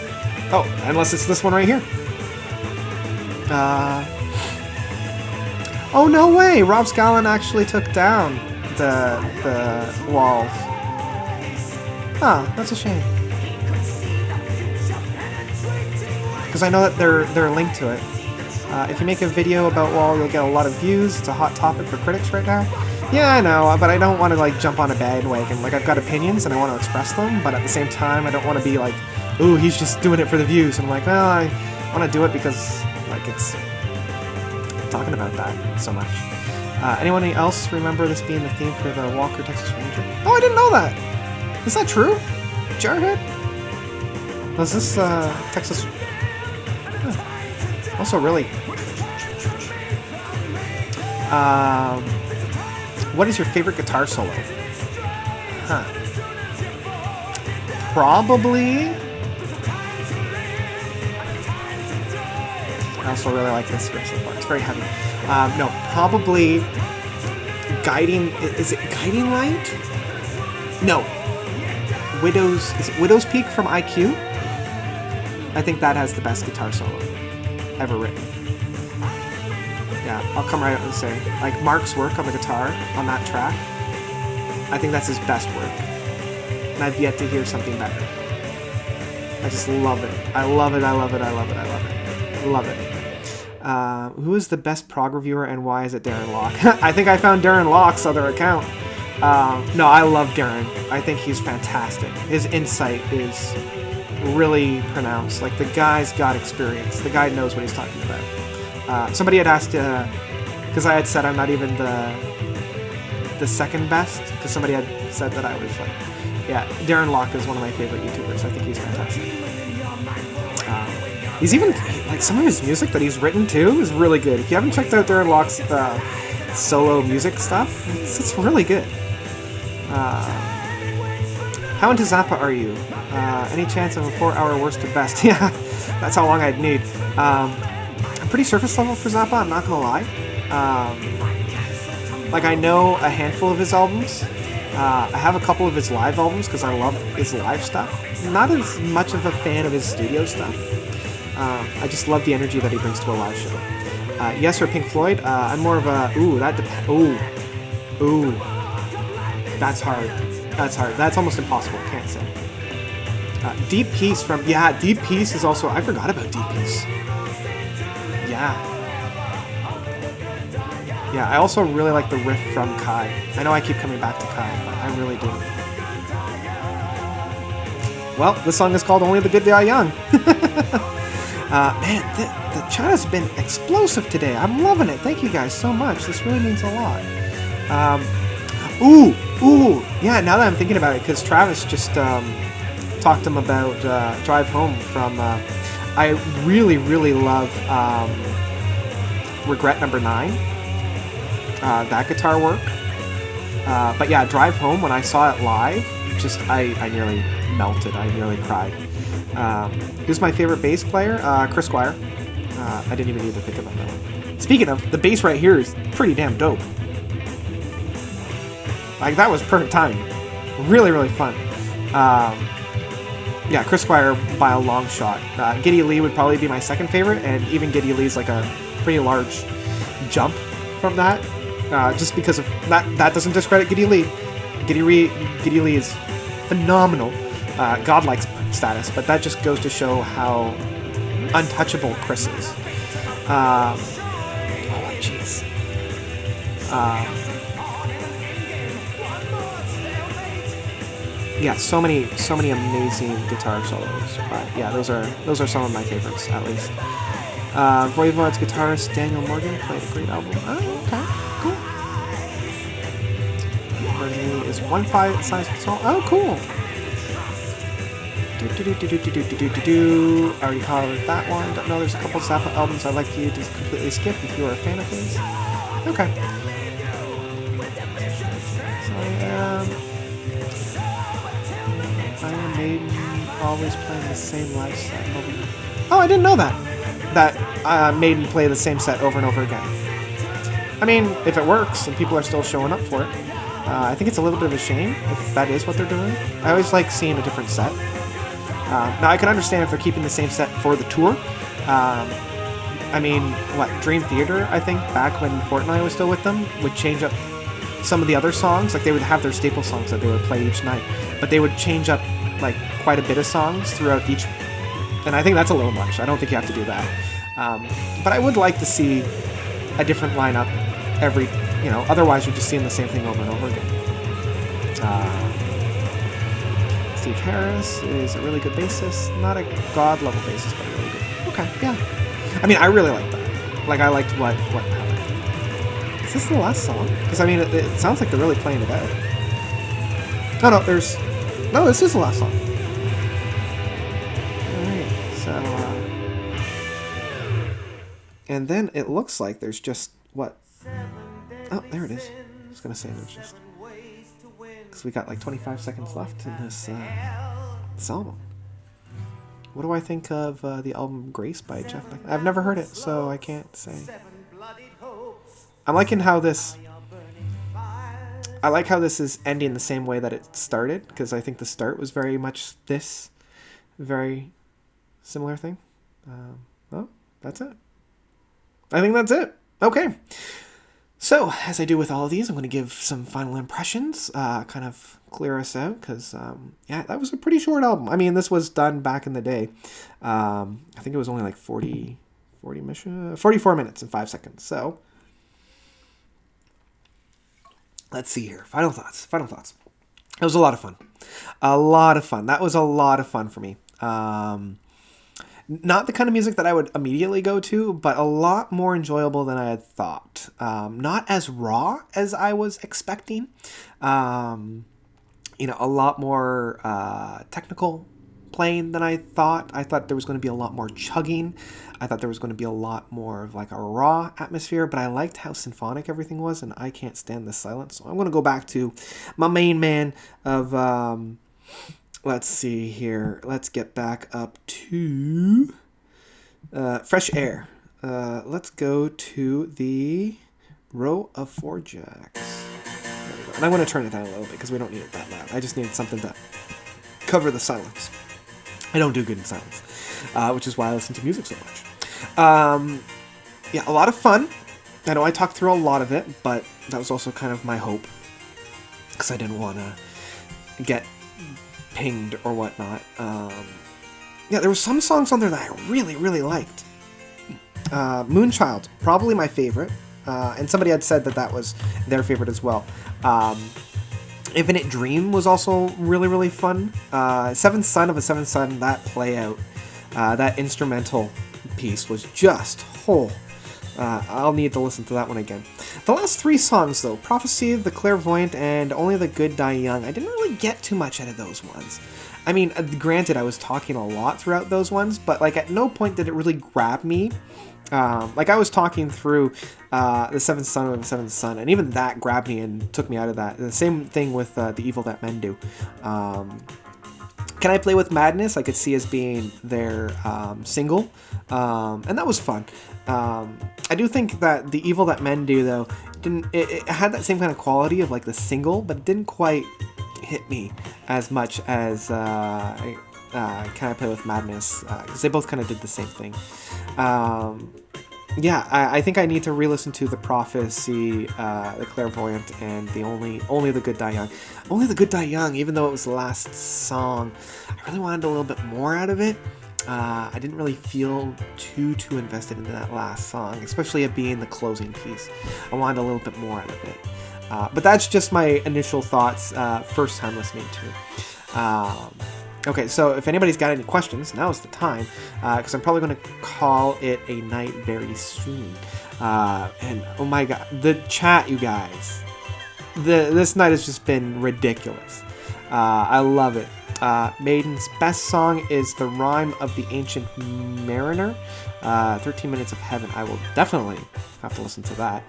A: Oh, unless it's this one right here. Oh, no way! Rob Scallon actually took down the walls. Ah, that's a shame. Because I know that they're linked to it. If you make a video about Wall, you'll get a lot of views. It's a hot topic for critics right now. Yeah, I know, but I don't want to like jump on a bandwagon. Like, I've got opinions and I want to express them, but at the same time, I don't want to be like, ooh, he's just doing it for the views. I'm like, well, I want to do it because like it's talking about that so much. Anyone else remember this being the theme for the Walker Texas Ranger? Oh, I didn't know that! Is that true? Jarhead? Was this Texas... Huh. Also really... what is your favorite guitar solo? Huh. Probably... I also really like this riff so far. It's very heavy. No, probably Guiding... Is it Guiding Light? No. Is it Widow's Peak from IQ? I think that has the best guitar solo ever written. Yeah, I'll come right out and say, like, Mark's work on the guitar on that track, I think that's his best work. And I've yet to hear something better. I just love it. I love it, I love it, I love it, I love it. I love it. Who is the best prog reviewer and why is it Darren Locke? I think I found Darren Locke's other account. No, I love Darren. I think he's fantastic. His insight is really pronounced. Like, the guy's got experience. The guy knows what he's talking about. Somebody had asked, because I had said I'm not even the second best, because somebody had said that I was like, yeah, Darren Locke is one of my favorite YouTubers. I think he's fantastic. He's even, like, some of his music that he's written too is really good. If you haven't checked out Darren Locke's solo music stuff, it's really good. How into Zappa are you? Any chance of a 4-hour worst to best? Yeah, that's how long I'd need. I'm pretty surface level for Zappa, I'm not gonna lie. Like, I know a handful of his albums. I have a couple of his live albums because I love his live stuff. Not as much of a fan of his studio stuff. I just love the energy that he brings to a live show. Yes or Pink Floyd? I'm more of a... Ooh, that depends... Ooh. That's hard. That's hard. That's almost impossible. Can't say. Deep Peace from... Yeah, Deep Peace is also... I forgot about Deep Peace. Yeah. Yeah, I also really like the riff from Kai. I know I keep coming back to Kai, but I really do. Well, this song is called Only the Good Die Young. Man, the chat has been explosive today. I'm loving it. Thank you guys so much. This really means a lot. Ooh. Yeah, now that I'm thinking about it, because Travis just talked to him about Drive Home from... I really, really love Regret Number 9. That guitar work. But yeah, Drive Home, when I saw it live, just I nearly melted. I nearly cried. Who's my favorite bass player? Chris Squire. I didn't even need to think about that one. Speaking of, the bass right here is pretty damn dope. Like, that was perfect timing. Really, really fun. Yeah, Chris Squire by a long shot. Geddy Lee would probably be my second favorite, and even Geddy Lee's like a pretty large jump from that. Just because of that doesn't discredit Geddy Lee. Geddy Lee is phenomenal. Godlike status, but that just goes to show how untouchable Chris is. Oh, jeez. Yeah, so many amazing guitar solos. But yeah, those are some of my favorites, at least. Voivod's guitarist Daniel Morgan played a great album. Oh, okay, cool. Verdi is 1/5 size tall. Oh, cool. Already covered that one. Don't know. There's a couple Zappa albums I'd like you to completely skip if you are a fan of his. Okay. So I am Maiden, always playing the same live set over and over. Oh, I didn't know that. That Maiden play the same set over and over again. I mean, if it works and people are still showing up for it, I think it's a little bit of a shame if that is what they're doing. I always like seeing a different set. Now, I can understand if they're keeping the same set for the tour. I mean, Dream Theater, I think, back when Fort and I was still with them, would change up some of the other songs. Like, they would have their staple songs that they would play each night, but they would change up, like, quite a bit of songs throughout each. And I think that's a little much. I don't think you have to do that. But I would like to see a different lineup every, otherwise you're just seeing the same thing over and over again. Steve Harris is a really good bassist. Not a god-level bassist, but really good. Okay, yeah. I mean, I really like that. Like, I liked what happened. Is this the last song? Because, I mean, it sounds like they're really playing it out. No, this is the last song. Alright, so, and then it looks like there's just, what? Oh, there it is. I was going to say there's just... Because we got like 25 seconds left in this album. What do I think of the album Grace by Jeff Beck? I've never heard it, so I can't say. I'm liking how this... I like how this is ending the same way that it started, because I think the start was very much this very similar thing. Well, that's it. I think that's it. Okay. So, as I do with all of these, I'm going to give some final impressions, kind of clear us out, because, that was a pretty short album. I mean, this was done back in the day. I think it was only like 44 minutes and 5 seconds. So, let's see here. Final thoughts. It was a lot of fun. That was a lot of fun for me. Not the kind of music that I would immediately go to, but a lot more enjoyable than I had thought. Not as raw as I was expecting. A lot more technical playing than I thought. I thought there was going to be a lot more chugging. I thought there was going to be a lot more of like a raw atmosphere, but I liked how symphonic everything was, and I can't stand the silence. So I'm going to go back to my main man of... let's see here. Let's get back up to Fresh Air. Let's go to the Row of Four Jacks. And I'm going to turn it down a little bit because we don't need it that loud. I just needed something to cover the silence. I don't do good in silence, which is why I listen to music so much. A lot of fun. I know I talked through a lot of it, but that was also kind of my hope because I didn't want to get pinged or whatnot. There were some songs on there that I really, really liked. Moonchild, probably my favorite, and somebody had said that was their favorite as well. Infinite Dream was also really, really fun. Seventh Son of a Seventh Son, that play out, that instrumental piece was just I'll need to listen to that one again. The last three songs, though, Prophecy, The Clairvoyant, and Only the Good Die Young, I didn't really get too much out of those ones. I mean, granted, I was talking a lot throughout those ones, but, like, at no point did it really grab me. I was talking through The Seventh Son of the Seventh Son, and even that grabbed me and took me out of that. The same thing with The Evil That Men Do. Can I Play With Madness? I could see as being their single, and that was fun. I do think that The Evil That Men Do, though, it had that same kind of quality of like the single, but it didn't quite hit me as much as Can I Play With Madness, because they both kind of did the same thing. I think I need to re-listen to The Prophecy, The Clairvoyant, and the Only the Good Die Young. Only the Good Die Young, even though it was the last song, I really wanted a little bit more out of it. I didn't really feel too invested in that last song, especially it being the closing piece. I wanted a little bit more out of it. But that's just my initial thoughts, first time listening to. Okay, so if anybody's got any questions, now's the time, because I'm probably going to call it a night very soon. And oh my god, the chat, you guys. This night has just been ridiculous. I love it. Maiden's best song is The Rime of the Ancient Mariner. 13 Minutes of Heaven. I will definitely have to listen to that.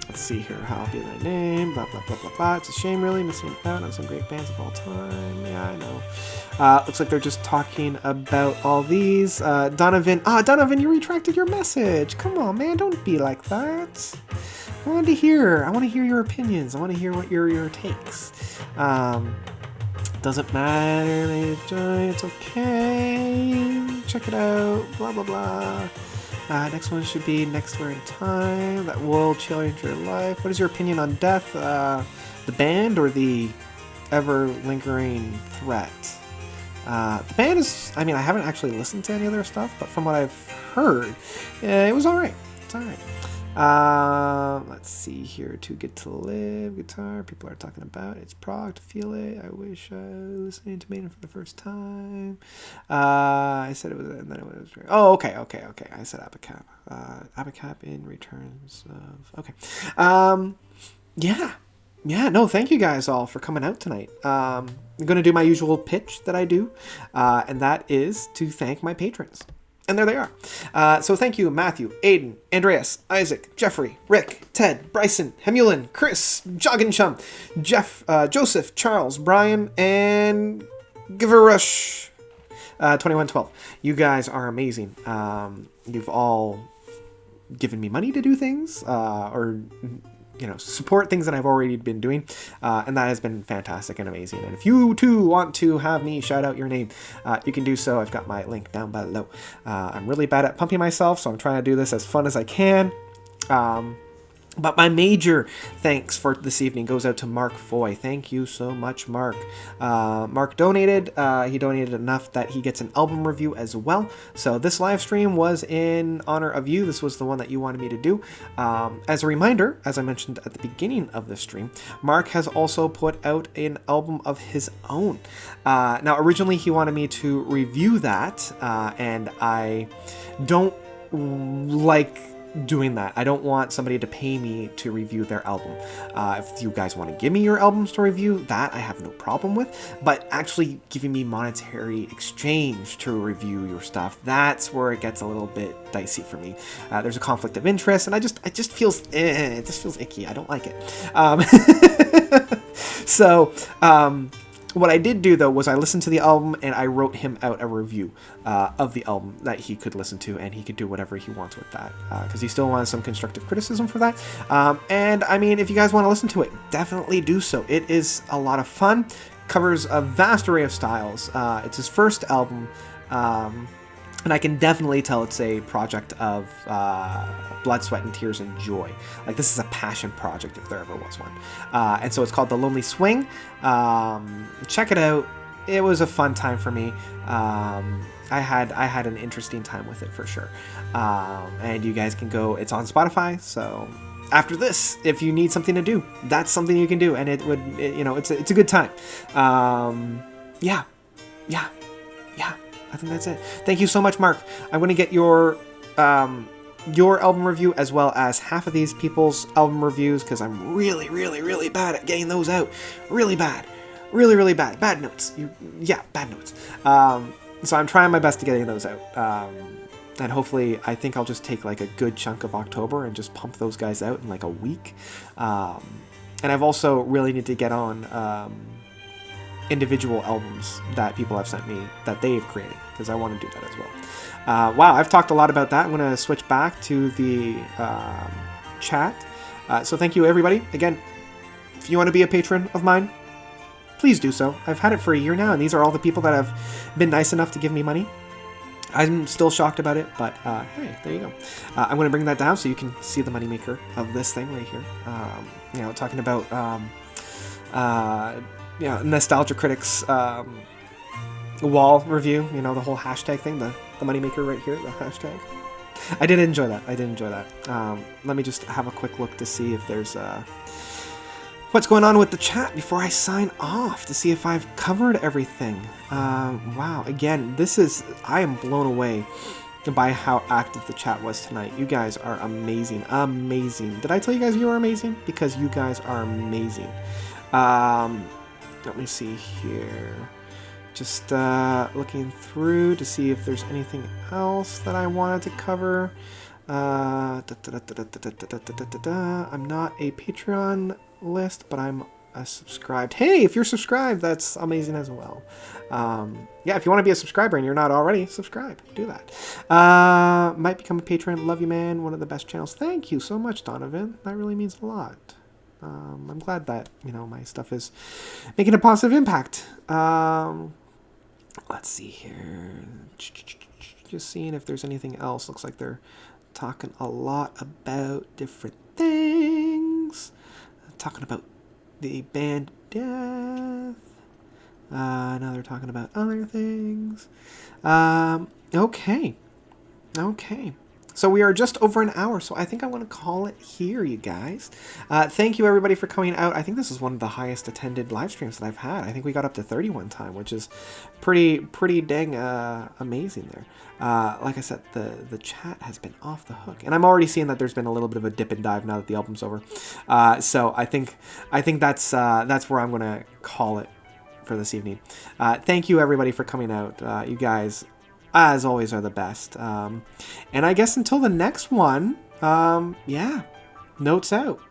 A: Let's see here. How I'll Be Thy Name. Blah, blah, blah, blah, blah. It's a shame, really, missing out on some great bands of all time. Yeah, I know. Looks like they're just talking about all these. Donovan. Donovan, you retracted your message. Come on, man. Don't be like that. I want to hear your opinions. I want to hear what your takes. Doesn't matter. It's okay. Check it out. Blah, blah, blah. Next one should be Next Where in Time. That will change your life. What is your opinion on Death? The band or the ever-lingering threat? The band is... I mean, I haven't actually listened to any of their stuff, but from what I've heard, it was alright. It's alright. Let's see here. Too Good to Live. Guitar. People are talking about it. It's Prog to Feel It. I wish I was listening to Maiden for the first time. I said it was, and then it was. Oh, okay. I said Abacab. Abacab in Returns of. Okay. Yeah. No, thank you guys all for coming out tonight. I'm gonna do my usual pitch that I do, and that is to thank my patrons. And there they are. So thank you, Matthew, Aiden, Andreas, Isaac, Jeffrey, Rick, Ted, Bryson, Hemulin, Chris, Jogginchum, Jeff, Joseph, Charles, Brian, and Giverush 2112. You guys are amazing. You've all given me money to do things, or support things that I've already been doing, and that has been fantastic and amazing. And if you too want to have me shout out your name, you can do so. I've got my link down below. I'm really bad at pumping myself, so I'm trying to do this as fun as I can. But my major thanks for this evening goes out to Mark Foy. Thank you so much, Mark. Mark donated. He donated enough that he gets an album review as well. So this live stream was in honor of you. This was the one that you wanted me to do. As a reminder, as I mentioned at the beginning of the stream, Mark has also put out an album of his own. Now, originally he wanted me to review that, and I don't like doing that. I don't want somebody to pay me to review their album. If you guys want to give me your albums to review, that I have no problem with, but actually giving me monetary exchange to review your stuff, that's where it gets a little bit dicey for me. There's a conflict of interest, and it just feels icky. I don't like it. So what I did do, though, was I listened to the album and I wrote him out a review of the album that he could listen to, and he could do whatever he wants with that, because he still wants some constructive criticism for that. And I mean, if you guys want to listen to it, definitely do so. It is a lot of fun, covers a vast array of styles. It's his first album, and I can definitely tell it's a project of blood, sweat, and tears and joy. Like, this is a passion project if there ever was one. And so it's called The Lonely Swing. Check it out. It was a fun time for me. I had an interesting time with it for sure. And you guys can go. It's on Spotify. So after this, if you need something to do, that's something you can do, and it's a good time. Yeah. I think that's it. Thank you so much, Mark. I'm going to get your album review as well as half of these people's album reviews, because I'm really, really, really bad at getting those out. Really bad. Really, really bad. Bad notes. Bad notes. So I'm trying my best to getting those out. And hopefully, I think I'll just take like a good chunk of October and just pump those guys out in like a week. And I've also really need to get on individual albums that people have sent me that they've created, because I want to do that as well. Wow, I've talked a lot about that. I'm going to switch back to the chat. So thank you, everybody. Again, if you want to be a patron of mine, please do so. I've had it for a year now, and these are all the people that have been nice enough to give me money. I'm still shocked about it, but hey, there you go. I'm going to bring that down so you can see the moneymaker of this thing right here. Talking about Nostalgia Critics wall review, the whole hashtag thing, the moneymaker right here, the hashtag. I did enjoy that. Let me just have a quick look to see if there's what's going on with the chat before I sign off, to see if I've covered everything. Wow, again, I am blown away by how active the chat was tonight. You guys are amazing. Did I tell you guys you are amazing? Because you guys are amazing. let me see here. Just looking through to see if there's anything else that I wanted to cover. I'm not a Patreon list, but I'm subscribed. Hey, if you're subscribed, that's amazing as well. Yeah, if you want to be a subscriber and you're not already, subscribe. Do that. Might become a patron. Love you, man. One of the best channels. Thank you so much, Donovan. That really means a lot. I'm glad that, you know, my stuff is making a positive impact. Let's see here. Just seeing if there's anything else. Looks like they're talking a lot about different things. Talking about the band Death. Now they're talking about other things. Okay. So we are just over an hour, so I think I'm going to call it here, you guys. Thank you, everybody, for coming out. I think this is one of the highest attended live streams that I've had. I think we got up to 31 time, which is pretty dang amazing there. Like I said, the chat has been off the hook, and I'm already seeing that there's been a little bit of a dip and dive now that the album's over. So I think that's where I'm going to call it for this evening. Thank you, everybody, for coming out. You guys, as always, are the best. And I guess until the next one, yeah, notes out.